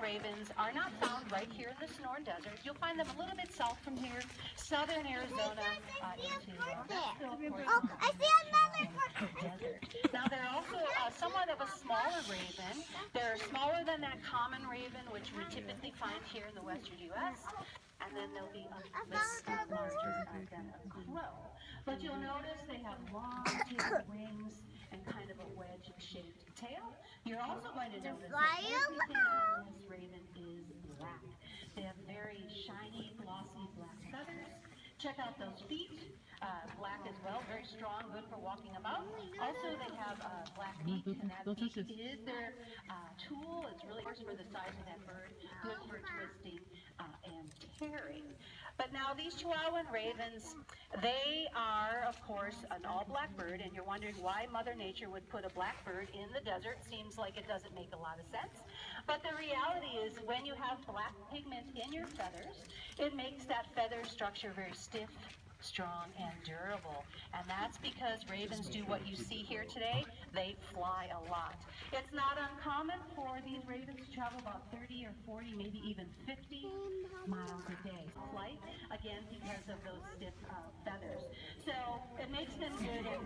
ravens are not found right here in the Sonora Desert. You'll find them a little bit south from here, southern Arizona into Oh, I see another desert. Now they're also somewhat of a smaller raven. They're smaller than that common raven, which we typically find here in the western U.S. And then they'll be a bit larger than a crow. But you'll notice they have long tapered wings and kind of a wedge-shaped tail. You're also going to notice that everything on this raven is black. They have very shiny, glossy black feathers. Check out those feet. Black as well, very strong, good for walking about. Also, they have a black beak, and that beak is their tool. It's really worse for the size of that bird, good for twisting and tearing. But now these Chihuahuan ravens, they are, of course, an all-black bird, and you're wondering why Mother Nature would put a black bird in the desert. Seems like it doesn't make a lot of sense. But the reality is when you have black pigment in your feathers, it makes that feather structure very stiff, strong, and durable. And that's because ravens do what you see here today. They fly a lot. It's not uncommon for these ravens to travel about 30 or 40, maybe even 50 miles a day. Flight, again, because of those stiff feathers. So it makes them good at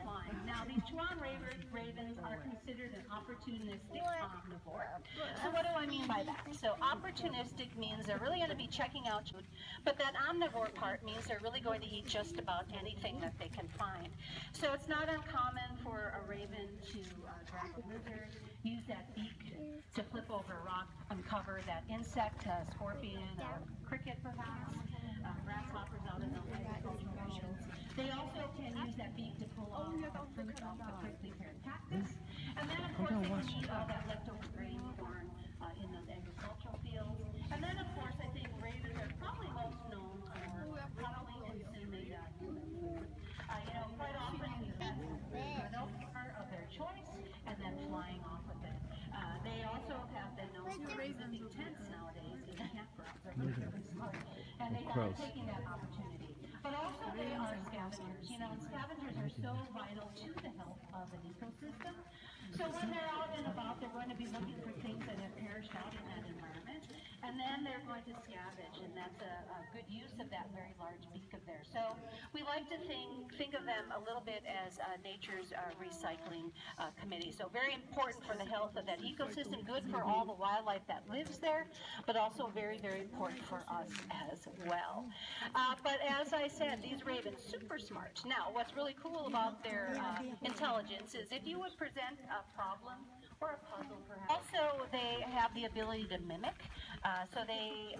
flying. Now, these Chihuahuan ravens are considered an opportunistic omnivore. So what do I mean by that? So opportunistic means they're really going to be checking out food, but that omnivore part means they're really going to eat just about anything that they can find. So it's not uncommon for a raven to grab a lizard, use that beak to flip over a rock, uncover that insect, scorpion, cricket perhaps, grasshoppers out in the agricultural fields. They also can use that beak to pull off fruit off the prickly pear cactus. And then of course they can eat all that leftover grain corn in those agricultural fields. And then of course I think ravens are probably most known for probably consuming human food. Quite often that's an part of their choice and then flying off with it. They also have been known for visiting tents nowadays in campgrounds. They're really, really smart. And they are taking that opportunity. But also they are scavengers. And scavengers are so vital to the health of an ecosystem. So when they're out and about, they're going to be looking for things that have perished out in that environment. And then they're going to scavenge, and that's a good use of that very large beak of theirs. So we like to think of them a little bit as nature's recycling committee. So very important for the health of that ecosystem, good for all the wildlife that lives there, but also very, very important for us as well. But as I said, these ravens, super smart. Now, what's really cool about their intelligence is if you would present a problem or a puzzle perhaps. Also, they have the ability to mimic. So they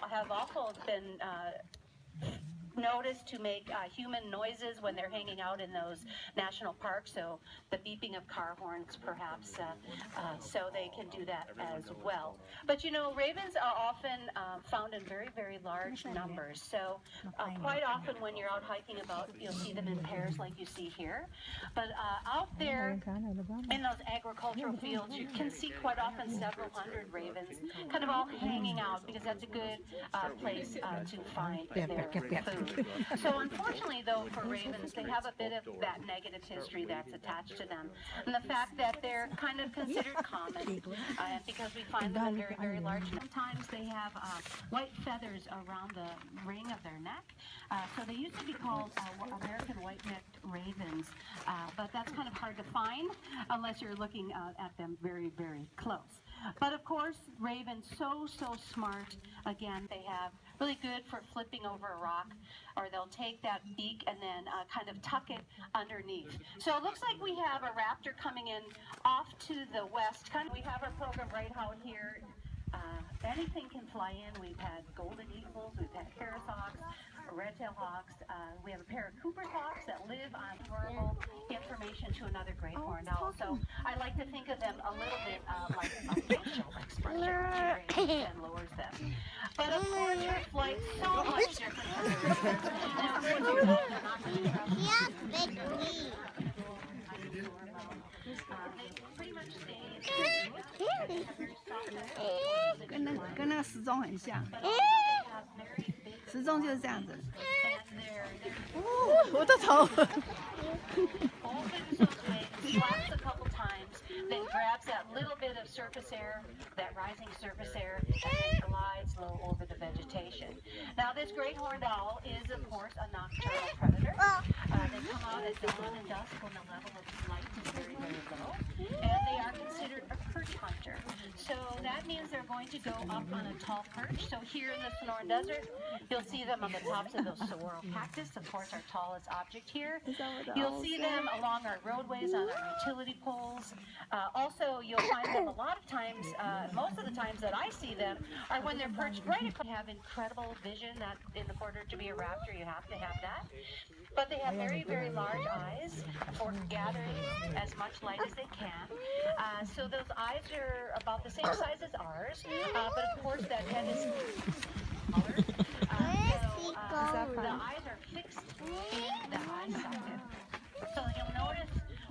have also been noticed to make human noises when they're hanging out in those national parks, so the beeping of car horns perhaps, so they can do that as well. But ravens are often found in very, very large numbers, so quite often when you're out hiking about, you'll see them in pairs like you see here. But out there in those agricultural fields, you can see quite often several hundred ravens kind of all hanging out because that's a good place to find their food. So unfortunately, though, for ravens, they have a bit of that negative history that's attached to them. And the fact that they're kind of considered common because we find them in very, very large. Sometimes they have white feathers around the ring of their neck. So they used to be called American white-necked ravens, but that's kind of hard to find unless you're looking at them very, very close. But of course, ravens, so smart. Again, they have really good for flipping over a rock, or they'll take that beak and then kind of tuck it underneath. So it looks like we have a raptor coming in off to the west. We have our program right out here. Anything can fly in. We've had golden eagles, we've had Harris hawks, red-tailed hawks. We have a pair of Cooper's hawks that live on verbal information to another great horned owl. So I like to think of them a little bit like a facial expression, raises and lowers them. But of course, her flight's so much different from the pretty much stay 跟那个时钟很像，时钟就是这样子。我的头。Opens those wings, flaps a couple times, then grabs that little bit of surface air, that rising surface air, and then glides low over the vegetation. Now, this great horned owl is, of course, a nocturnal predator. They come out at dawn and dusk when the level of light is very, very low, and they are considered a perch hunter. So that means they're going to go up on a tall perch. So here in the Sonora Desert, you'll see them on the tops of those saguaro cactus, of course, our tallest object here. You'll see them along our roadways, on our utility poles. Also, you'll find them a lot of times, most of the times that I see them are when they're perched right across. They have incredible vision. That in order to be a raptor, you have to have that. But they have very, very large eyes for gathering as much light as they can. So those eyes are about the same size as ours, but of course that head is smaller. The eyes are fixed in the eye socket. So you'll notice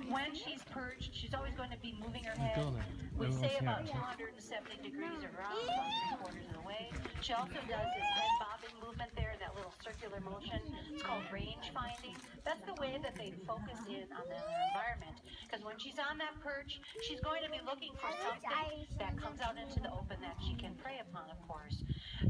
when she's perched, she's always going to be moving her head. We say about 270 degrees around, about 3/4 of the way. She also does this head bobbing movement there, that little circular motion. It's called range finding. That's the way that they focus in on their environment. Because when she's on that perch, she's going to be looking for something that comes out into the open that she can prey upon, of course.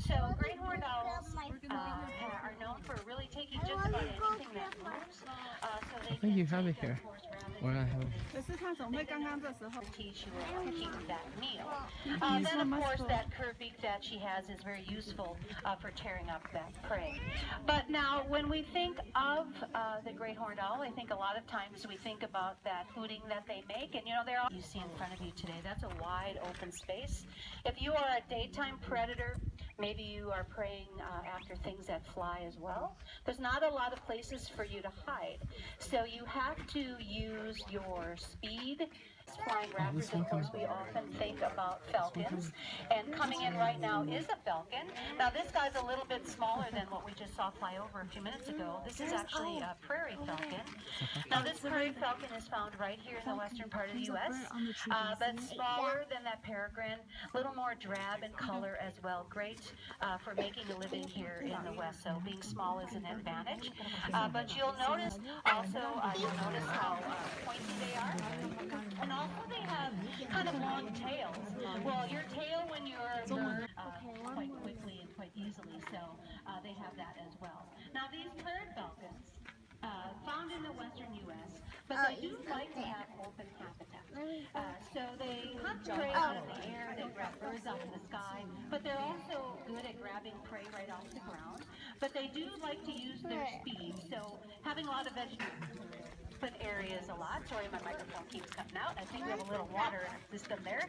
So great horned owls are known for really taking just about anything that moves. So they think you have it take, here. of course, rabbits. Well, I have it. 可是它总会刚刚这时候。 Teach you how to keep that meal. Then, of course, that curved beak that she has is very useful for tearing up that prey. But now, when we think of the great horned owl, I think a lot of times we think about that hooting that they make. And, you know, they're all you see in front of you today. That's a wide open space. If you are a daytime predator, maybe you are preying after things that fly as well. There's not a lot of places for you to hide. So you have to use your speed. Flying raptors, of course, we often think about falcons, and coming in right now is a falcon. Now this guy's a little bit smaller than what we just saw fly over a few minutes ago. This is actually a prairie falcon. Now this prairie falcon is found right here in the western part of the U.S., but smaller than that peregrine, a little more drab in color as well. Great for making a living here in the West, so being small is an advantage. But you'll notice also, how pointy they are. And also they have kind of long tails. Well, your tail when you're a bird quite quickly and quite easily, so they have that as well. Now these prairie falcons, found in the western U.S., but they do like to have open habitats. So they hunt prey out of the air, they grab birds out of the sky, but they're also good at grabbing prey right off the ground. But they do like to use their speed, so having a lot of open areas a lot. Sorry, my microphone keeps cutting out. I think we have a little water system there.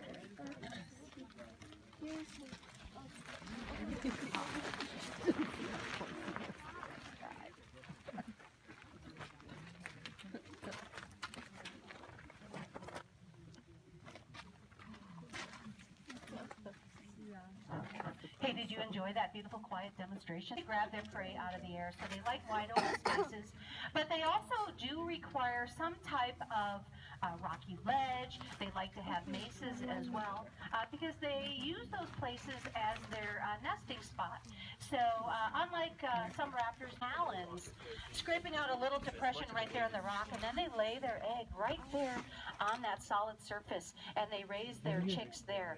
Hey, did you enjoy that beautiful, quiet demonstration? They grab their prey out of the air, so they like wide open spaces, but they also do require some type of rocky ledge. They like to have mesas as well, because they use those places as their nesting spot. So unlike some raptors' talons, scraping out a little depression right there in the rock, and then they lay their egg right there on that solid surface, and they raise their chicks there.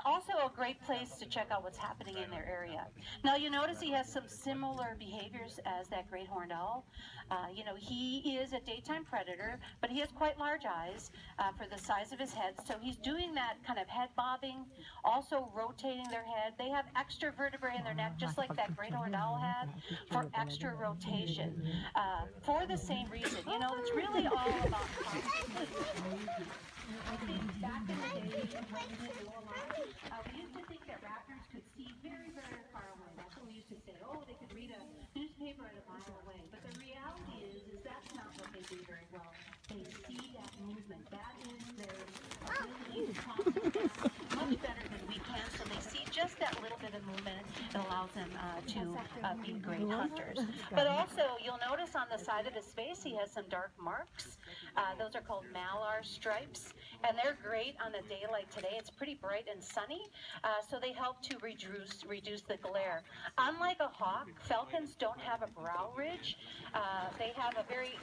Also a great place to check out what's happening in their area. Now you notice he has some similar behaviors as that great horned owl. You know, he is a daytime predator, but he has quite large eyes for the size of his head. So he's doing that kind of head bobbing, also rotating their head. They have extra vertebrae in their neck, just like that great horned owl had, for extra rotation. For the same reason, you know, it's really all about I think back in the day, when we didn't know a lot, we used to think that raptors could see very, very far away. That's what we used to say. Oh, they could read a newspaper at a mile away. But the reality is that's not what they do very well. They see that movement. That is their ability to process much better than we can. So they see just that little bit of movement that allows them to be great hunters. But also, you'll notice on the side of his face, he has some dark marks. Those are called malar stripes, and they're great on a day like today. It's pretty bright and sunny, so they help to reduce the glare. Unlike a hawk, falcons don't have a brow ridge. They have a very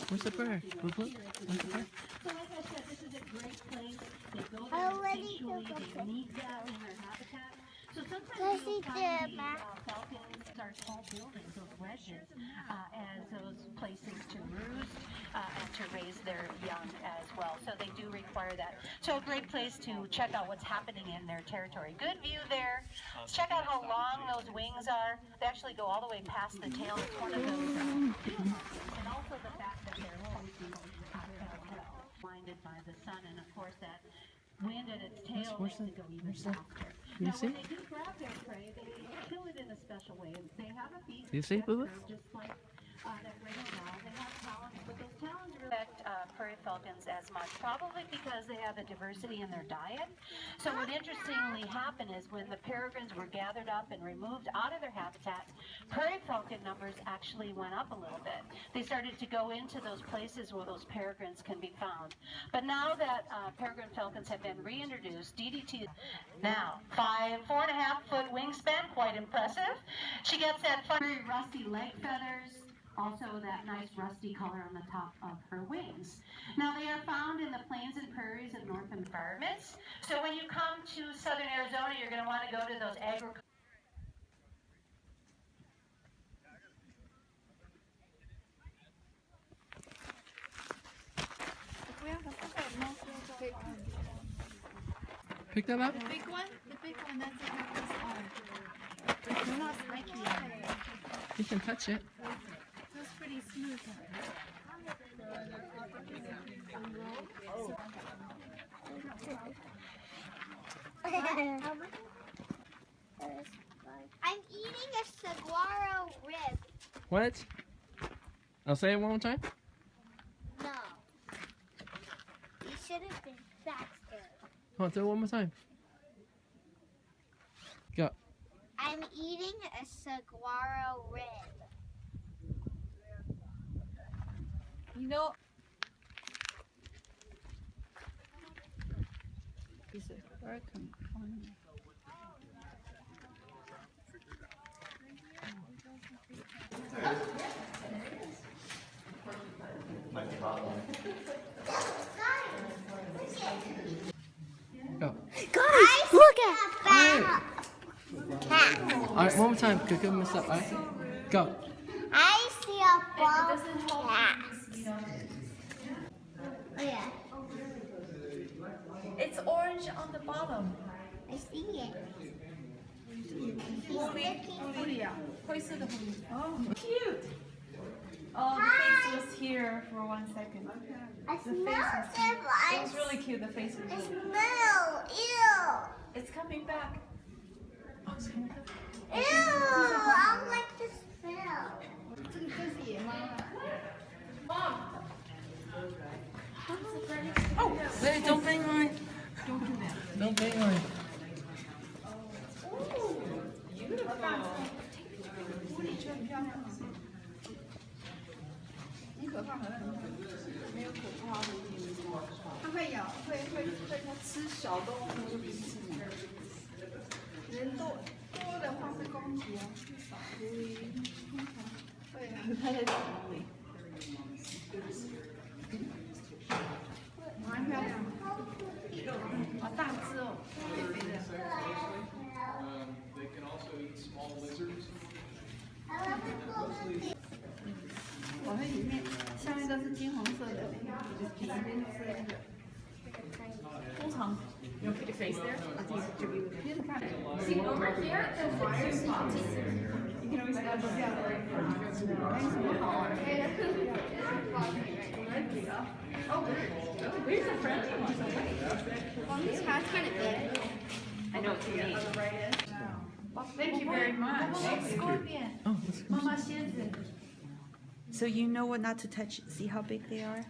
Where's the bird? Where's the bird? So like I said, this is a great place. They go I there already instinctually, took a they need that in their habitat. So sometimes Does you'll he find do the that? falcons start small buildings, those wedges, as those places to roost and to raise their young as well. So they do require that. So a great place to check out what's happening in their territory. Good view there. Let's check out how long those wings are. They actually go all the way past the tail. It's one of those and also the fact that they're blinded by the sun, and of course that wind at its tail makes it go even faster. You Now, see? when they do grab their prey, they kill it in a special way. They have a beak. You see, that's Boo-Boo? curved just like that great owl. They have talons, but those talons really affect prairie falcons as much, probably because they have a diversity in their diet. So what interestingly happened is when the peregrines were gathered up and removed out of their habitat, prairie falcon numbers actually went up a little bit. They started to go into those places where those peregrines can be found. But now that peregrine falcons have been reintroduced, DDT now 4.5-foot wingspan, quite impressive. She gets that very rusty leg feathers. Also that nice rusty color on the top of her wings. Now they are found in the plains and prairies of north environments. So when you come to southern Arizona, you're going to want to go to those agricultural. Pick that up? The big one, that's it. They're not spiky. You can touch it. Feels pretty smooth. I'm eating a saguaro rib. What? I'll say it one more time. No. You should have been faster. Come on, say it one more time. Go. I'm eating a saguaro rib. You know, this is very confining. Go. Guys, look at that. All right, one more time. Go, give him a step. All right. Go. I see a bobcat. Oh yeah, It's orange on the bottom. I see it. Cute. Oh, the face was here for 1 second. I The face smell was it. here. It was really cute. The face was I really cute. smell. Ew. It's coming back. Oh, it's coming back. Ew. I don't like the smell. Oh, hey, don't bang on it. Don't bang on it. They can also eat small lizards. 我们里面下面都是金红色的，里面是那个。通常 you want to put your face there? See over here, there's wire spots. You can always add those out. 没什么好玩的。 Where's the friendly one? Well, this hat's kind of big. I know it's me. Thank you very much. Scorpion. Oh, let's go. Mama Shizu. So you know what not to touch. See how big they are?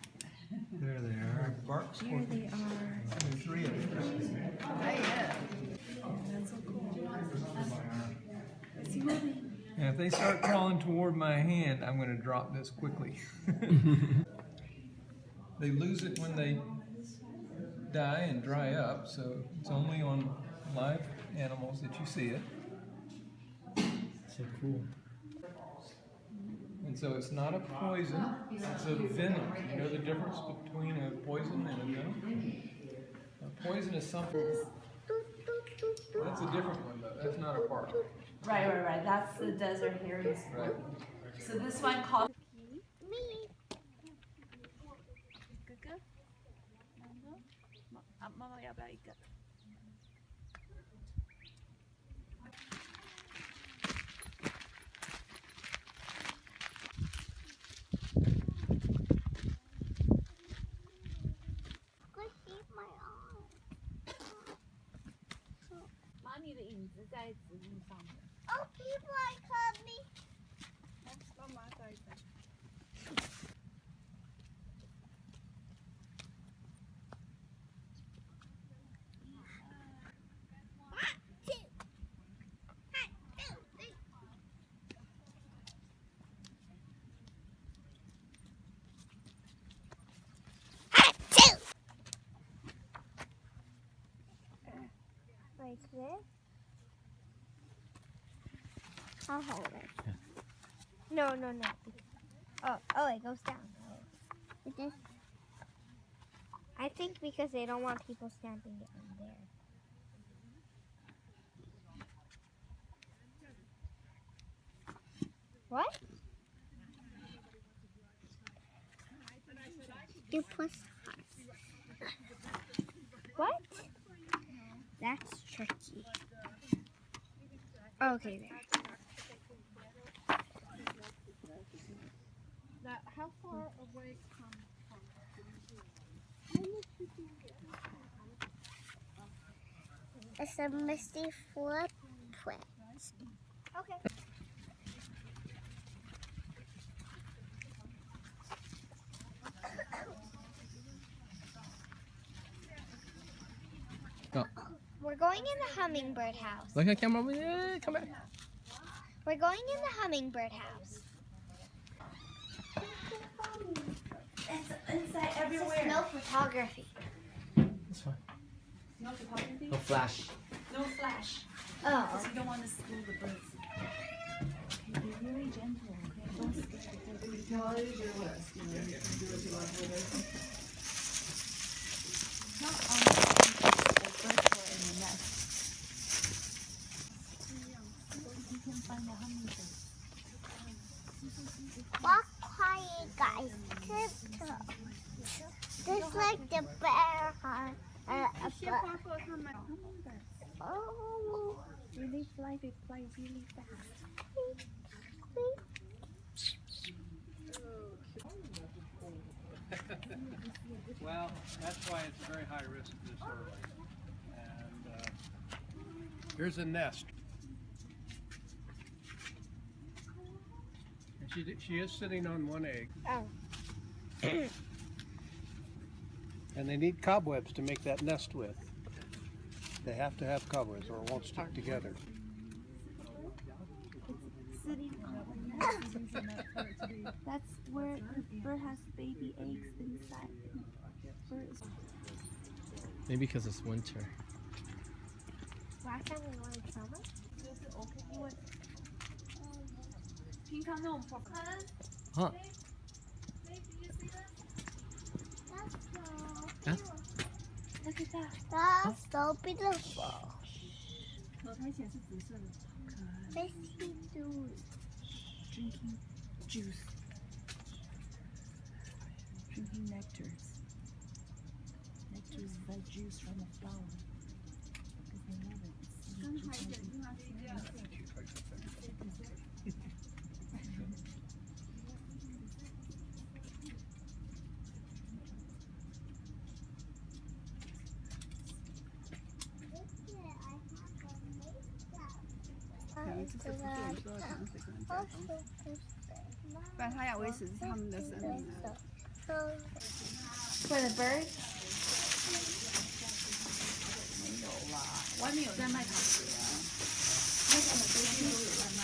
There they are. Bark Here they are. There's 3 of them. That's so cool. Is he moving? Yeah, if they start crawling toward my hand, I'm going to drop this quickly. They lose it when they die and dry up, so it's only on live animals that you see it. So cool. And so it's not a poison, it's a venom. You know the difference between a poison and a venom? A poison is something, that's a different one though, that's not a park. Right. That's the desert hairy Right. scorpion. So this one called. Me. 哥哥，妈妈要不要一个？ Squishy my arm. 妈咪的影子在植物上面。 Oh, people are coming. 妈妈在这。 Like this. I'll hold it. No. Oh, it goes down. It just. I think because they don't want people stamping it on there. What? You plus hearts. What? That's tricky. Okay, there. Now, how far away from It's a misty footprint. Okay. Go. We're going in the hummingbird house. Look at camera. Yeah, come back. We're going in the hummingbird house. It's inside It's everywhere. no photography. That's fine. No photography. No flash. No flash. Oh. Because you don't want to school the birds. Okay, be really gentle. Okay, don't scare the birds. Not on the birds were in the nest. You can find the hummingbird. Walk quiet, guys. Tiptoe. Just like the bear hunt. Oh. really fly, they fly really fast. Well, that's why it's very high risk this early. And here's a nest. And she is sitting on one egg. Oh. And they need cobwebs to make that nest with. They have to have cobwebs or it won't stick together. That's where the bird has baby eggs inside. Maybe because it's winter. Last time we went in summer. 平常那种 Huh? That's Look at that. That's so beautiful. 楼台显示紫色的， What's he doing? drinking juice, drinking nectars. Nectar is the juice from a flower. Because they love it. It's sweet. Oh, 不然它要维持它们的生命啊。 For the birds? 没有啦，外面有在卖糖水啊，那种飞机都有在卖。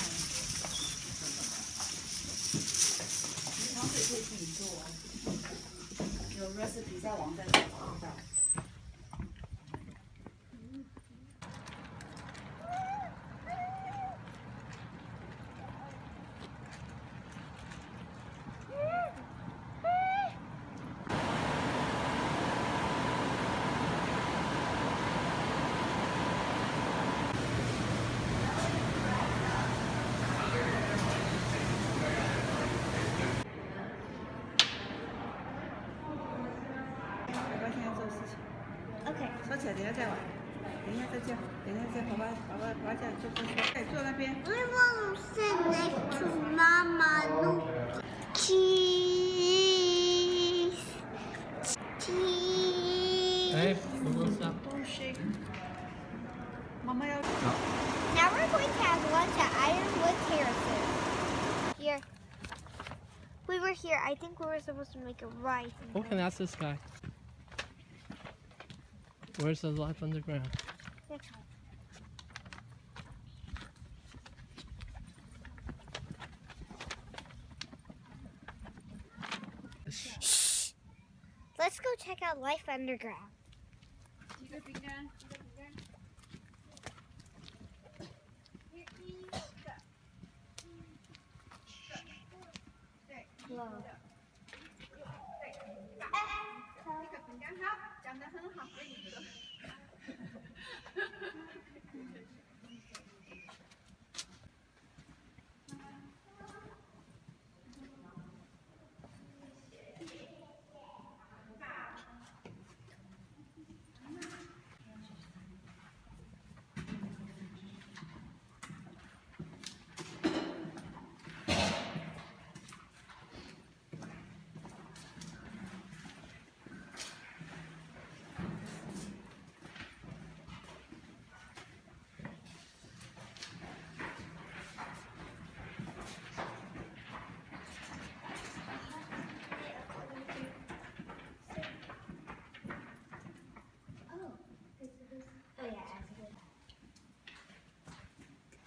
这个事情。 Okay. 收起来，等一下再玩。等一下再叫，等一下再爸爸叫你坐坐坐，哎，坐那边。I want to sit next to Mama. Look. Cheese. Cheese. Hey, what's up? Don't shake. 妈妈要。 Now we're going to have lunch at Ironwood Terraces. Here. We were here. I think we were supposed to make a right. Who can ask this guy? Where's the life underground? Shh. Let's go check out life underground. Whoa. 讲得很好。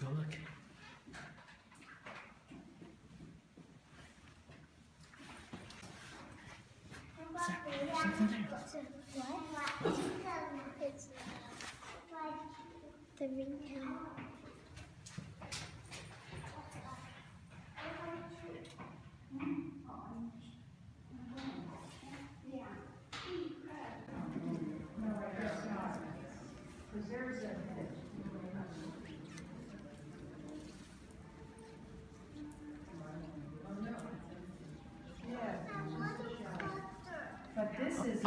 Go look. It's the ringtone. But this is.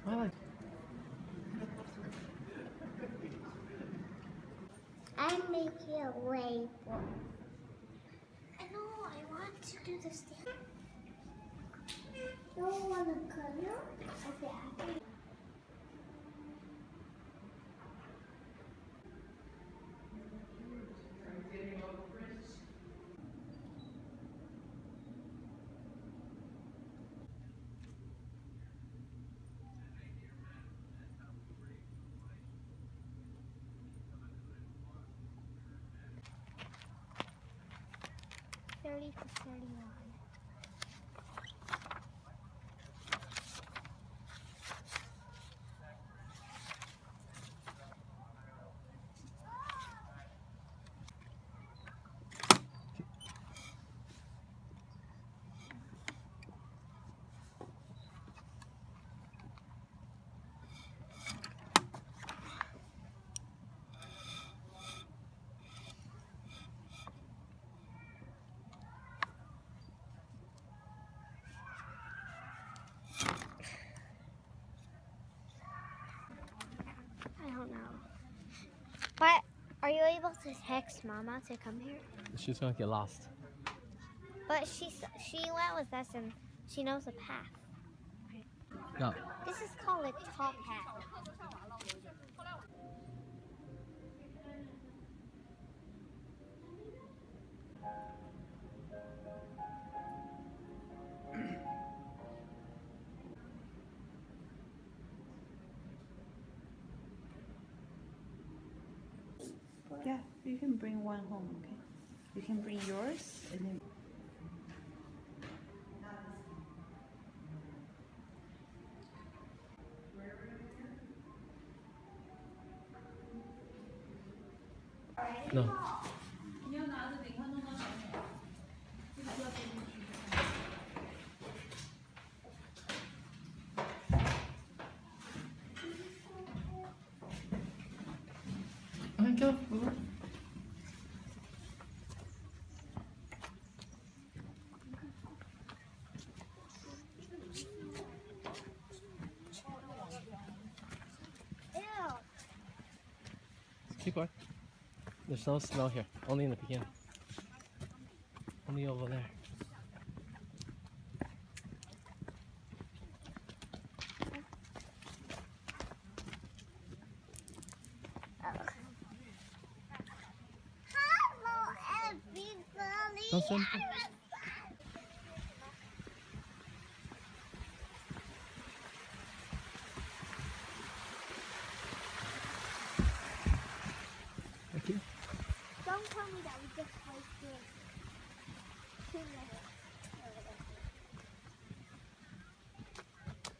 I like. I'm making a label. I know, I want to do this thing. You don't want to color? Okay. $30 to $31. I don't know. But are you able to text Mama to come here? She's gonna get lost. But she went with us and she knows the path. No. This is called a top hat. Yeah, you can bring one home, okay? You can bring yours and then. No. Okay, go. Ew. Keep going. There's no smell here. Only in the beginning. Only over there. Hello, everybody. Don't swim. Thank you. Don't tell me that we just played this. 2 minutes.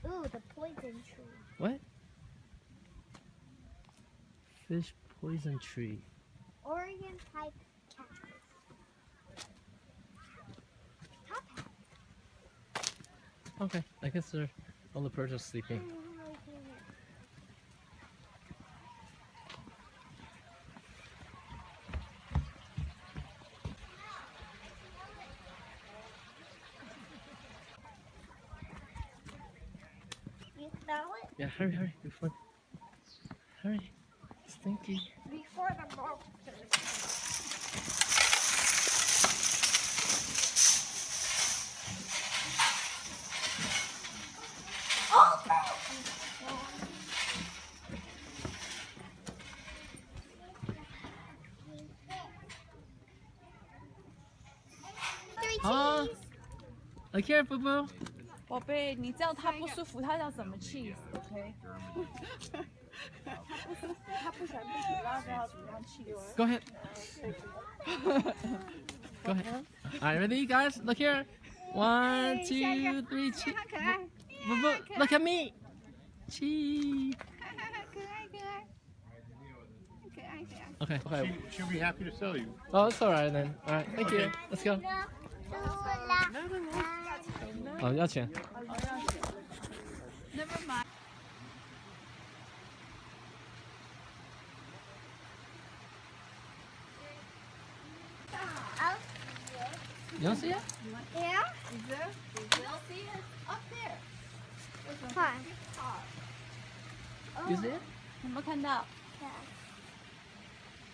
Ooh, the poison tree. What? Fish poison tree. Oregon pipe cactus. Top hat. Okay, I guess they're all the birds are sleeping. You smell it? Yeah, hurry, before. Hurry. Stinky. Before the monsters. Oh! Ah, look here, boo boo. 宝贝，你叫他不舒服，他要怎么 cheese？OK？ 他不想被你拉着，要怎么样 cheese？ Go ahead. Go ahead. Alright, ready, guys? Look here. 1, 2, 3, cheese. 可爱， Boo boo, look at me. Cheese. 可爱，可爱，可爱，可爱。 Okay. She'll be happy to sell you. Oh, it's alright then. Alright, thank you. Let's go. 哦，要钱。 Never mind. You don't see it? Yeah? You'll see it up there. Fine. You see it? 有没有看到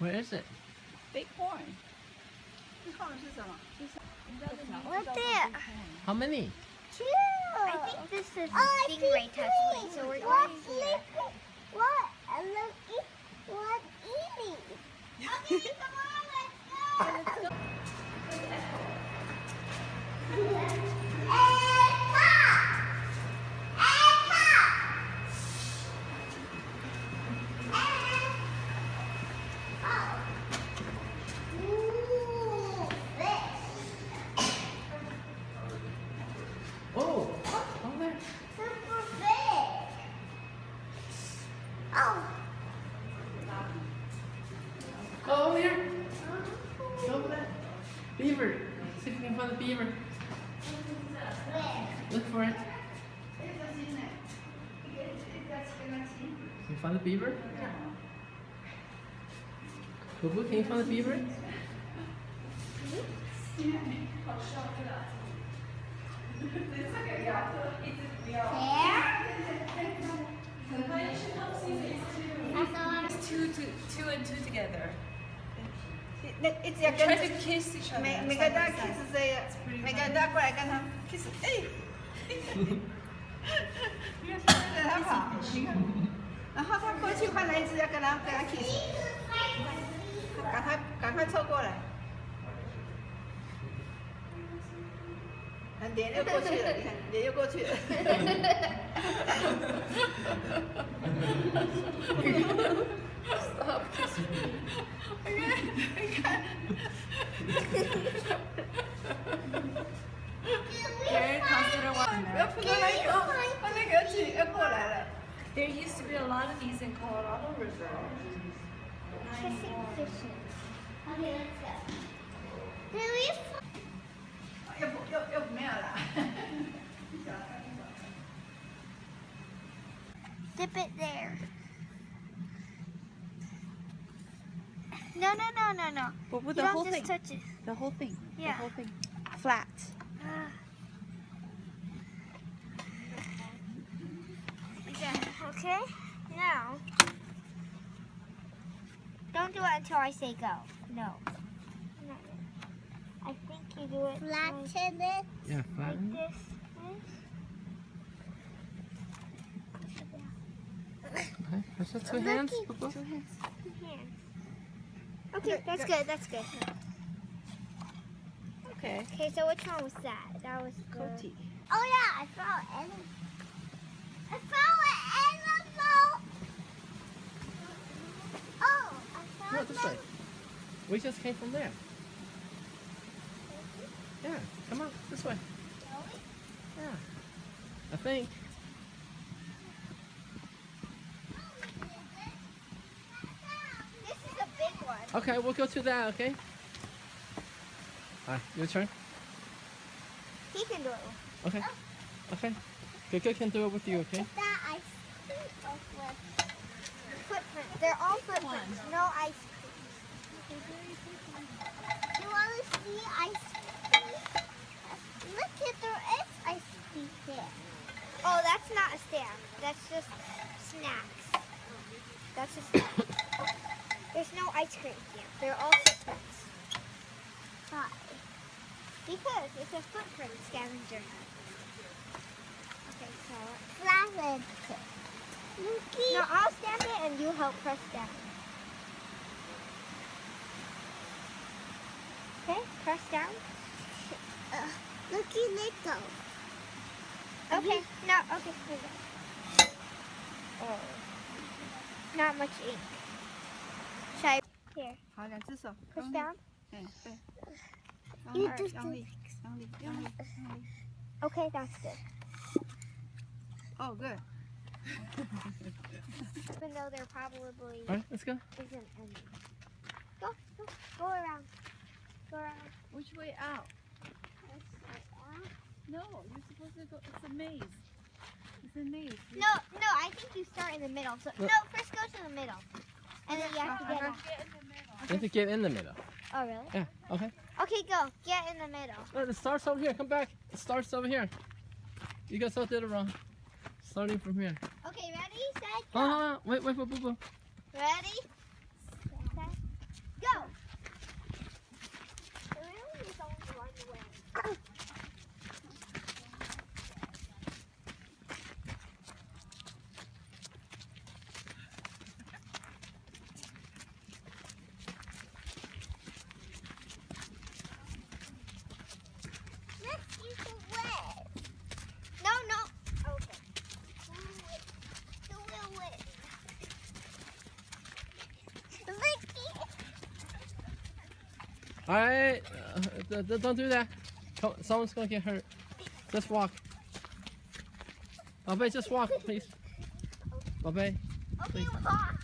Where is it? big horn？ 这号是什么？ Right there. How many? Two. I think this is a stingray touching, so we're going here. What? Look, what eating? Okay, come on, let's go. Oh, over there. Super big. Oh. Go over here. Go over there. Beaver. See if you can find the beaver. Look for it. Can you find the beaver? Boo boo, can you find the beaver? Two and two together. 一直要 Try 跟 to kiss each other. 每个人都要 kiss 这个，每个人都要过来跟他 kiss， 哎，跟他跑，你看，然后他过去换了一只要跟他 kiss， 赶快凑过来，脸又过去了，你看脸又过去了。Stop kissing me. Very consider what There used to be a lot of these in Colorado River. Kissing fishing. Okay, let's go. Then we dip it there. No. But with You the don't whole just thing. touch it. The whole thing. Yeah. The whole thing. Flat. Okay, now don't do it until I say go. No. I think you do it flatten it. Yeah, Like flatten. this. Okay, push that 2 hands. Boo-boo. Two hands. Okay, that's good. That's good. Okay. Okay, so which one was that? That was the... Coty. Oh yeah, I saw it. I saw an animal. Oh, I saw No, this way. We just came from there. Yeah, come on, this way. Yeah, I think. This is a big one. Okay, we'll go to that, okay? Alright, your turn. He can do it. Okay. Okay. Good can do it with you, okay? That ice cream. Footprint. They're all footprints. No ice cream. You want to see ice cream? Look at there is ice cream there. Oh, that's not a stamp. That's just snacks. That's a snack. There's no ice cream here. They're all footprints. Why? Because it's a footprint scavenger hunt. Okay, so flatten it. No, I'll stamp it and you help press down. Okay, press down. Looky, let go. Okay, no, okay, here we go. Oh, not much ink. Should I? Here, 好，两只手。 push 用力 down. 对。 You 用 just 力，用力。 Okay, that's good. Oh, good. Even though there probably Alright, let's go. isn't any. Go around. Go around. Which way out? No, you're supposed to go. It's a maze. It's a maze. No, I think you start in the middle. So no, first go to the middle, and then you have to get out. You have to get in the middle. Oh really? Yeah, okay. Okay, go. Get in the middle. Oh, it starts over here. Come back. It starts over here. You guys all did it wrong. Starting from here. Okay, ready, set, go. Wait, boo boo. Ready, set, go. The really is only one way. Let's use the way. No. Okay. The wheel way. Alright, don't do that. Someone's gonna get hurt. Just walk. Bobby, just walk, please. Bobby. Okay, walk.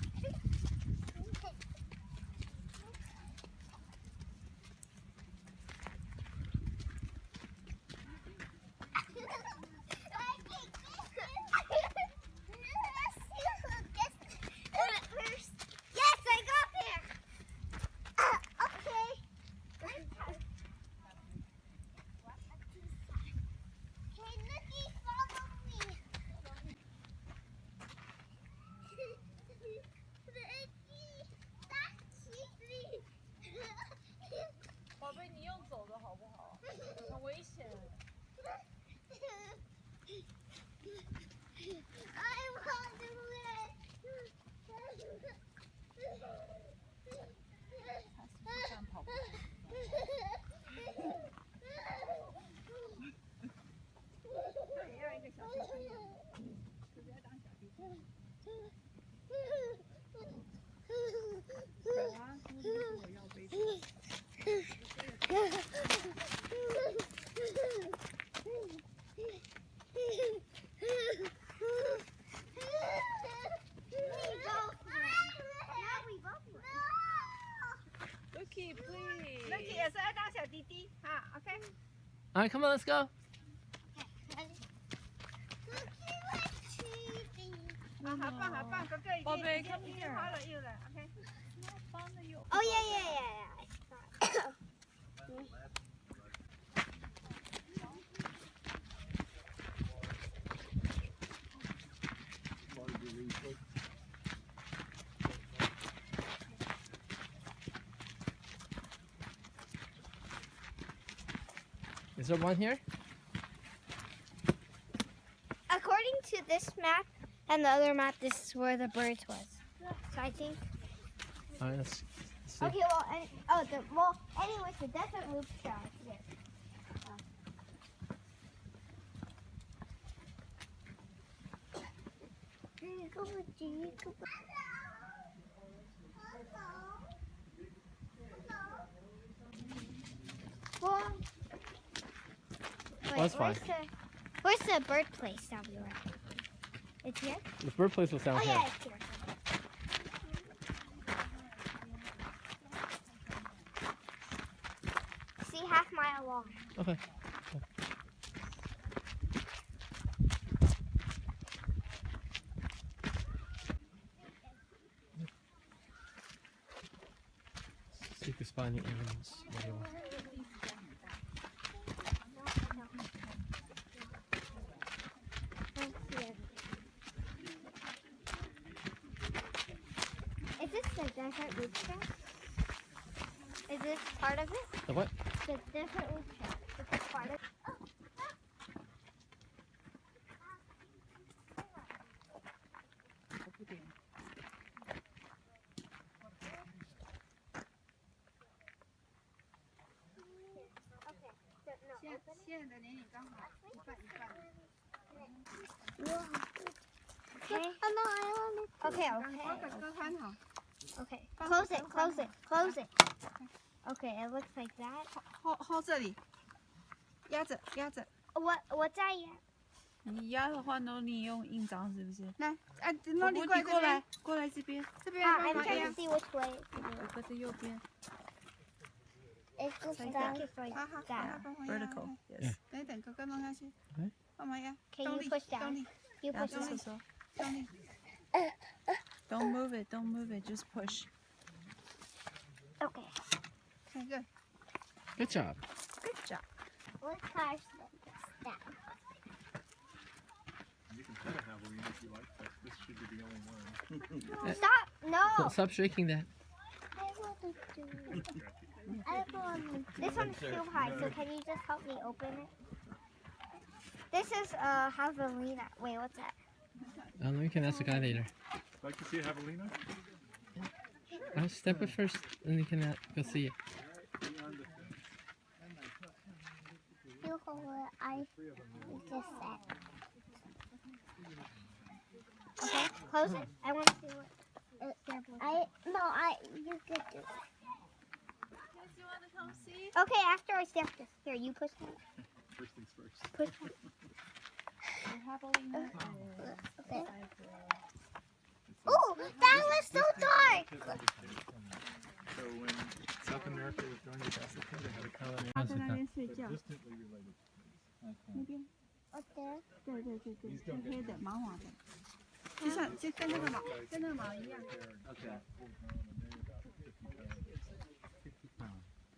Yes, I got there. Okay. Hey, Nookie, follow me. I want to win. Lucky 也是要当小弟弟啊 OK。 All right, come on, let's go. 啊，好棒好棒，哥哥已经花了又了 OK。 Oh yeah. Is there one here? According to this map and the other map, this is where the birds was. So I think. All right, let's see. Okay, anyways, the desert loop trail is here. Well, wait, That's fine. Where's the bird place that we were at? It's here? The bird place was down Oh here. yeah, it's here. See, half-mile long. Okay. See if you can spot any animals. Is this the desert loop trail? Is this part of it? The what? The desert loop trail. Is this part of it? Okay. So, no, 现在的年龄刚好一半一半。 Okay. Oh no, I want it. Okay. 包哥哥看好。 Okay. Close it. Close it. Close it. Okay, it looks like that. hold 这里，压着压着。我在呀。你压的话呢，你用印章是不是？来，啊，诺丽过来这边，过来这边，这边 I'm 帮忙 trying 压 to。see which way. 哥哥的右边 It goes Like down that. like 好好， that. 帮忙压。 ，vertical。Yes。等一等，哥哥弄下去哎。帮忙压。 Can 动 you 力 push 动 down? 力 You 然后 push 就 down. 是说 动力。 ，Don't move it, don't move it, just push. Okay. Okay, good. Good job. Good job. Let's push down. You can pet a javelina if you like, but this should be the only one. Stop! No. Stop shaking that. I want to do it. I want to. This one's too high, so can you just help me open it? This is javelina. Wait, what's that? We can ask the guy later. Like to see a javelina? I'll step it first, and you can go see it. You hold what I just said. Okay, close it. I want to see what. You could do it. You want to come see? Okay, after I step this. Here, you push it. First things first. Push it. Okay. Ooh, that was so dark. So when South America was joined with Africa, they had a colony 他在那边睡觉， distantly related. 那边。 Up there. 对对对对，黑黑的，毛毛的，就像就跟那个毛一样。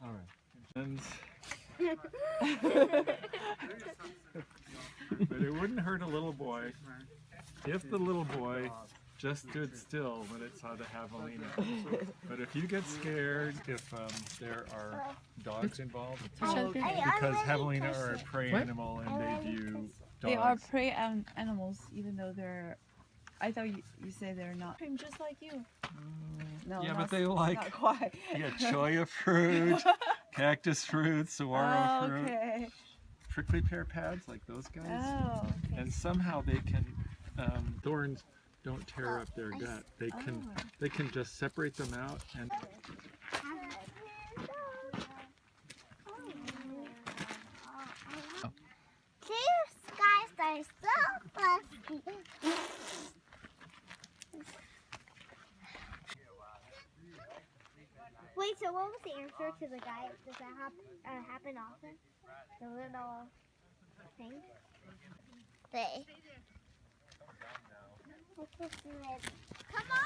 All right. And but it wouldn't hurt a little boy if the little boy just stood still when it saw the javelina. But if you get scared, if there are dogs involved, because javelina are a prey What? animal and they view dogs. They are prey animals, even though they're. I thought you say they're not. Just like you. No, yeah, not, but they like not quite. cholla fruit, cactus fruit, saguaro Oh, fruit, okay. prickly pear pads like those guys. Oh, okay. And somehow they can thorns don't tear up their gut. They can just separate them out and Clear skies are so fluffy. Wait, so what what was the answer to the guy? Does that happen often? The little thing? They. Come on!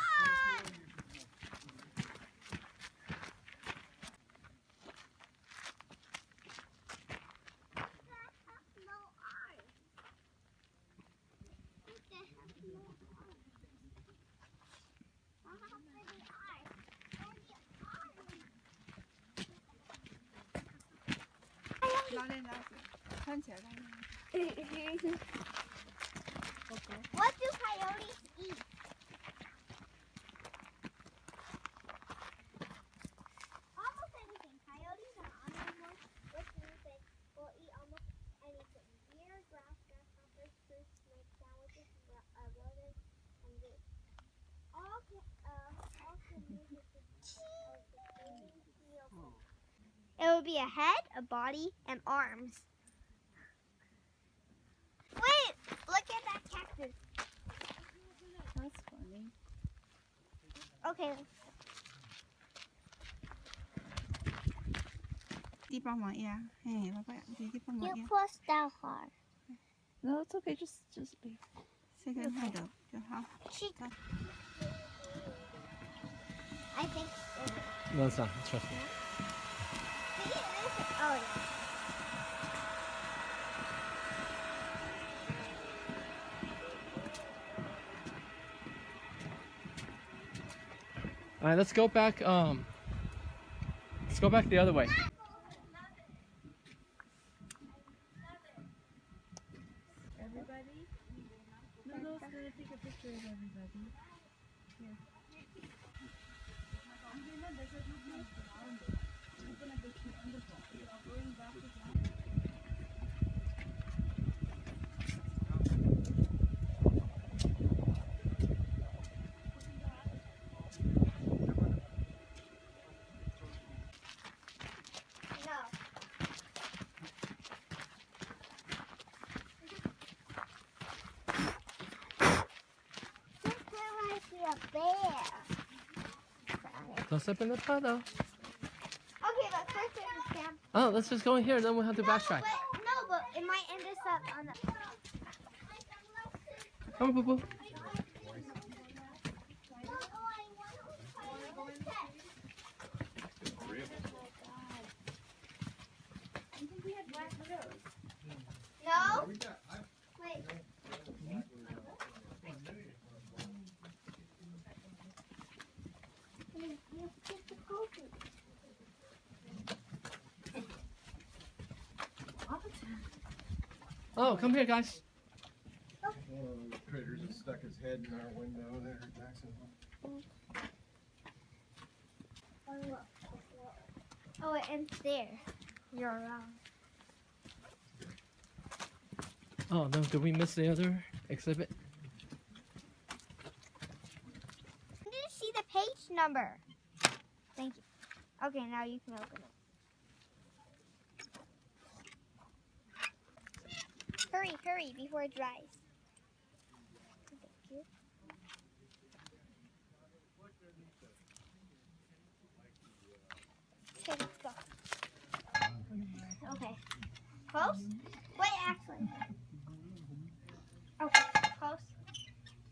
What do coyotes eat? Almost anything. Coyotes are omnivores, which means they will eat almost anything. Deer, grass, grasshoppers, fruits, snakes, sandwiches, rodents, and roots. All can move with the It would be a head, a body, and arms. Wait! Look at that cactus. That's funny. Okay. 啲幫忙呀，嘿，爸爸，啲幫忙 You 呀。 push down hard. No, it's okay. Just be. 這個喺度就好。 I think. No, it's not. Trust me. See, oh yeah. All right, let's go back. Let's go back the other way. Everybody? Lulu's gonna take a picture of everybody. Here. A bear. Don't step in the puddle. Okay, but first there's a stamp. Oh, let's just go in here, then we'll have to backtrack. But it might end us up on the. Come on, Boo Boo. No? Wait. Oh, come here, guys. One of those critters that stuck his head in our window there, Jackson. Oh, it ends there. You're wrong. Oh, no, did we miss the other exhibit? I didn't see the page number. Thank you. Okay, now you can open it. Hurry, hurry, before it dries. Thank you. Okay, let's go. Okay. Close? Wait, actually. Okay, close.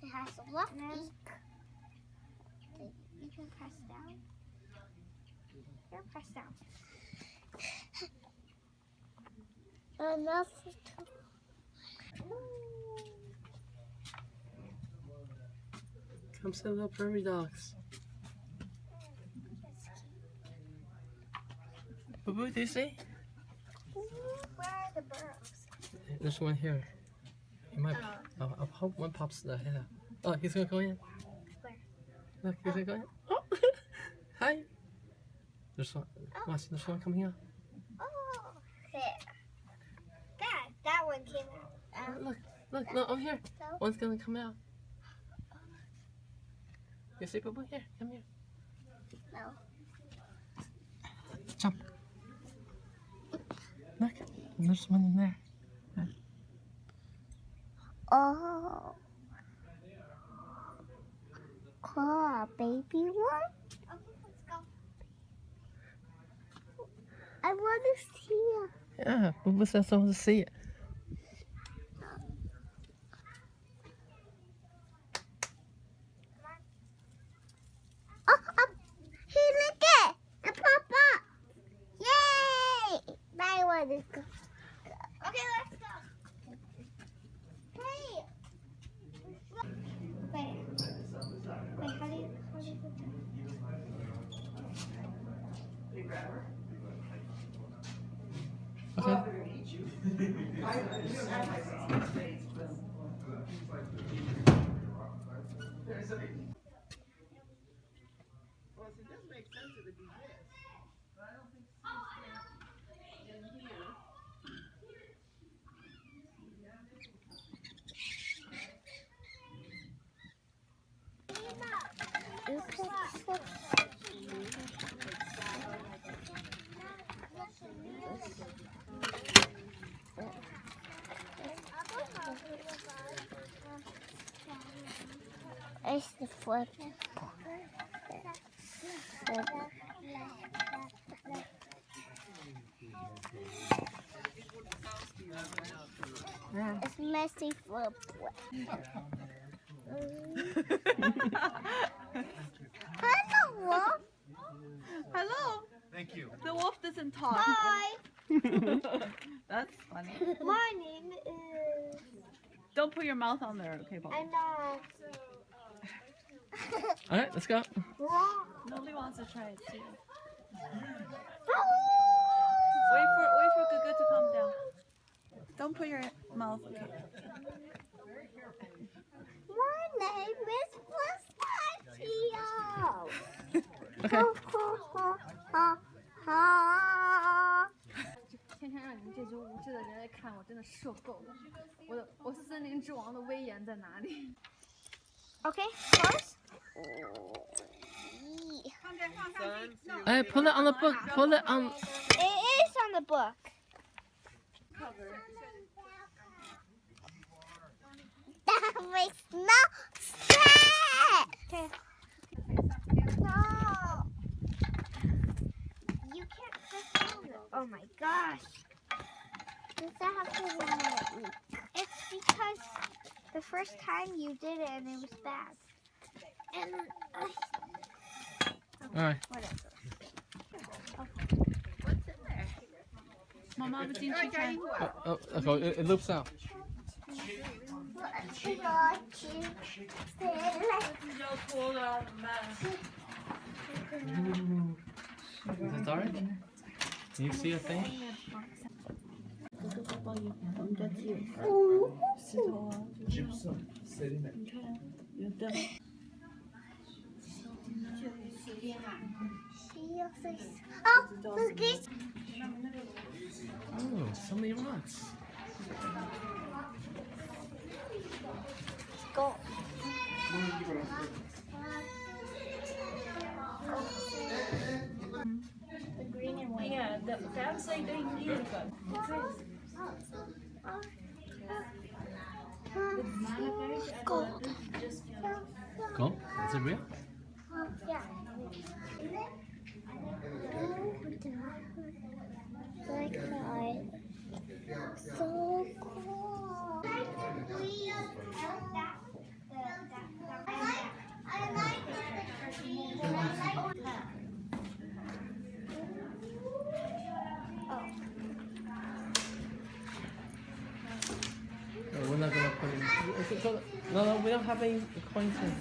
It has a left beak. You can press down. Here, press down. Enough. Come say little prairie dogs. Boo Boo, do you see? Where are the burrows? There's one here. He might. Oh, I hope one pops the head out. Oh, he's gonna go in. Where? Look, he's gonna go in. Oh, hi. There's one. Watch, there's one coming out. Oh, there. That one came out. Look, no, over here. So? One's gonna come out. You see, Boo Boo? Here, come here. No. Jump. Look, there's one in there. Oh. Cool, baby one. Okay, let's go. want to see it. Yeah, but we're supposed to see it. Oh, here, look it. It pop up. Yay! Now I want to go. Okay, let's go. Hey. Wait, how do you put that? Okay. It's the flip. It's messy flip. Hello, Wolf. Hello. Thank you. The wolf doesn't talk. Hi. That's funny. My name is. Don't put your mouth on there, okay, Paul? I know. All right, let's go. Nobody wants to try it too. Oh. Wait for Gugu to calm down. Don't put your mouth, okay? My name is Pistachio. Okay. Ha. 天天让你们这群无知的人来看我，真的受够了。我森林之王的威严在哪里？ Okay, close. Hey, put it on the book. Put it on. It is on the book. That makes no sense. No. You can't just do it. Oh my gosh. Does that have to be? It's because the first time you did it and it was bad. And All right. whatever. What's in there? 妈妈不进去看。 Oh, okay. It loops out. Is it dark? Can you see a thing? 石头啊， Gypsum sediment. 你看有的。 Oh, look this. Oh, so many rocks. Go. The green and white. Yeah, that's like the Indian one. Go. Go. Is it real? Yeah. Like that. So cool. No, we're not gonna put it. No, we don't have any coins in.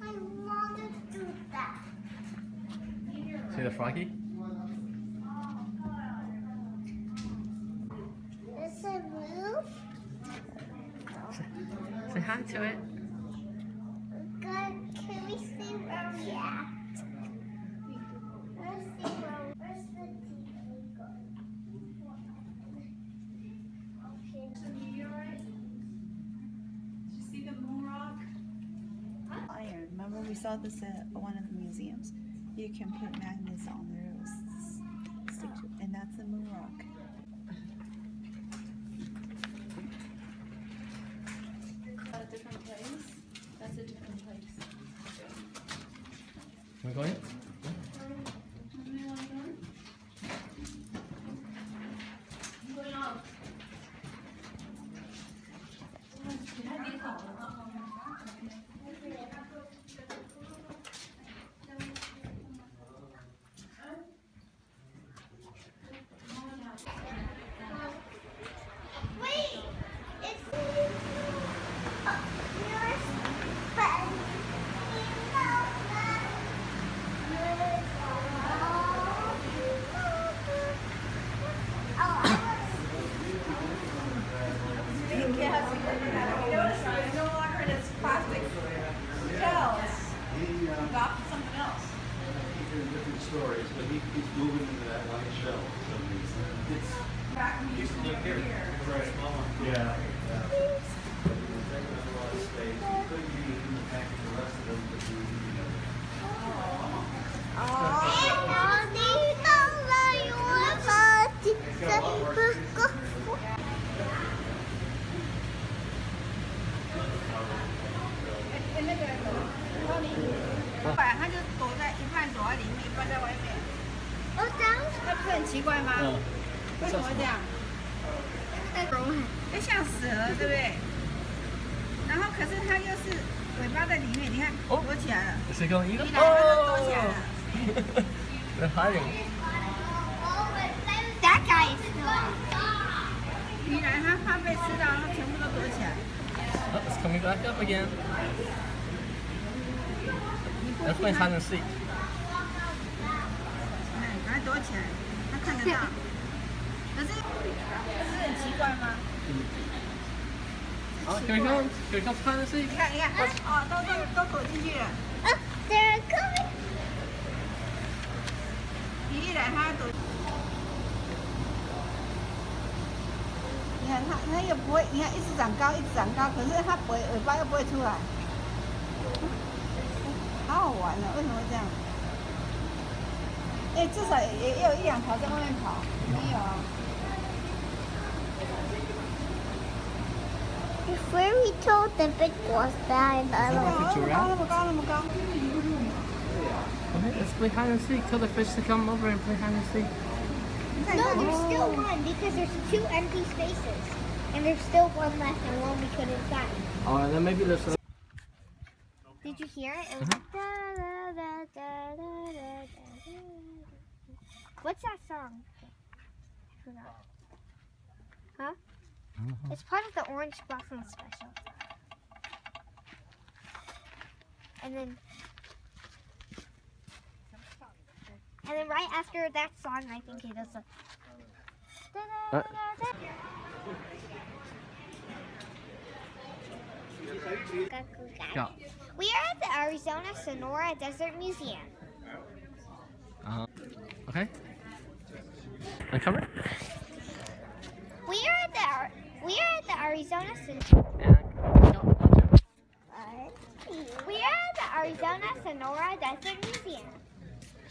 I want to do that. See the froggy? Does it move? Say hi to it. Good. Can we see where we at? Let's see where's the TV going? Iron. Remember we saw this at one of the museums. You can put magnets on there. It will stick to it. And that's the moon rock. A different place. That's a different place. we going? Different stories, but he's moving into that white shell for some reason. He used to live here. Right. Yeah. He's taking up a lot of space. He couldn't be impacting the rest of them, but he, you know. He's got a lot of work to do. 他就躲在一半躲在里面，一半在外面。那不是很奇怪吗？为什么会这样？就像蛇，对不对？然后可是它又是尾巴在里面，你看躲起来了。Is it going to eat 一 them? 来它就躲起来了。 They're hiding. That guy is still. 一来它怕被吃到，它全部都躲起来。 Oh, it's coming back up again. They're playing hide and seek. 哎，赶快躲起来，它看得到。可是不是很奇怪吗？ Oh, here he comes. Here he comes hide and seek. 你看，你看，哦，都躲进去了。 They're coming. 一来它躲。你看它又不会，你看一直长高，一直长高，可是它尾巴又不会出来。好好玩哦，为什么会这样？哎，至少也有一两条在外面跑，没有啊。 Before we told the big boss that I love 那么高，那么高。 Okay, let's play hide and seek. Tell the fish to come over and play hide and seek. No, there's still one because there's 2 empty spaces. And there's still one left and one we couldn't find. Oh, and then maybe there's. Did you hear it? It was like da, da, da, da, da, da, da. What's that song? I forgot. Huh? It's part of the Orange Blossom special. And then right after that song, I think he does a. Da, da, da, da. Go. We are at the Arizona-Sonora Desert Museum. Okay. Uncover. We are at the Arizona-Sonora. And go. We are at the Arizona-Sonora Desert